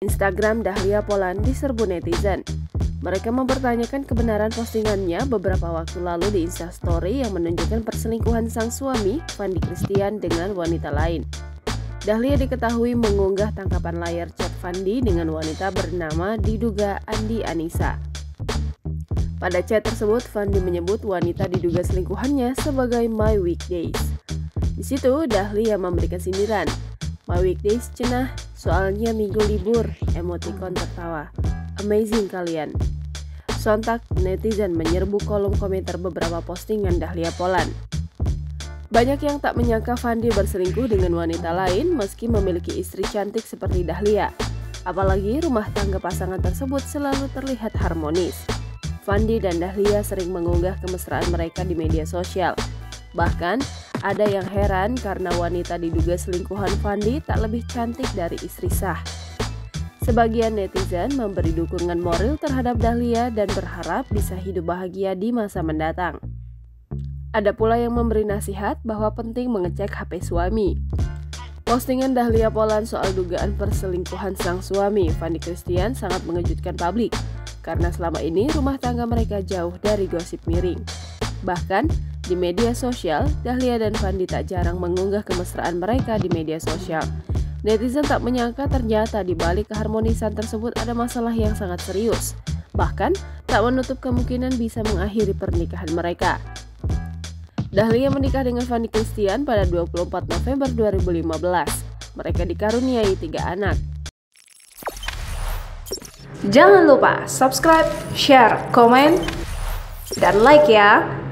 Instagram Dahlia Poland diserbu netizen. Mereka mempertanyakan kebenaran postingannya beberapa waktu lalu di Instastory yang menunjukkan perselingkuhan sang suami, Fandi Christian, dengan wanita lain. Dahlia diketahui mengunggah tangkapan layar chat Fandi dengan wanita bernama diduga Andi Anissa. Pada chat tersebut, Fandi menyebut wanita diduga selingkuhannya sebagai My Weekdays. Di situ, Dahlia memberikan sindiran. My Weekdays cenah, soalnya minggu libur, emotikon tertawa. Amazing kalian. Sontak netizen menyerbu kolom komentar beberapa postingan Dahlia Poland. Banyak yang tak menyangka Fandi berselingkuh dengan wanita lain meski memiliki istri cantik seperti Dahlia. Apalagi rumah tangga pasangan tersebut selalu terlihat harmonis. Fandi dan Dahlia sering mengunggah kemesraan mereka di media sosial. Bahkan, ada yang heran karena wanita diduga selingkuhan Fandi tak lebih cantik dari istri sah. Sebagian netizen memberi dukungan moral terhadap Dahlia dan berharap bisa hidup bahagia di masa mendatang. Ada pula yang memberi nasihat bahwa penting mengecek HP suami. Postingan Dahlia Poland soal dugaan perselingkuhan sang suami, Fandi Christian, sangat mengejutkan publik karena selama ini rumah tangga mereka jauh dari gosip miring. Bahkan, di media sosial, Dahlia dan Fandi tak jarang mengunggah kemesraan mereka di media sosial. Netizen tak menyangka ternyata di balik keharmonisan tersebut ada masalah yang sangat serius. Bahkan, tak menutup kemungkinan bisa mengakhiri pernikahan mereka. Dahlia menikah dengan Fandi Christian pada 24 November 2015. Mereka dikaruniai 3 anak. Jangan lupa subscribe, share, komen, dan like ya!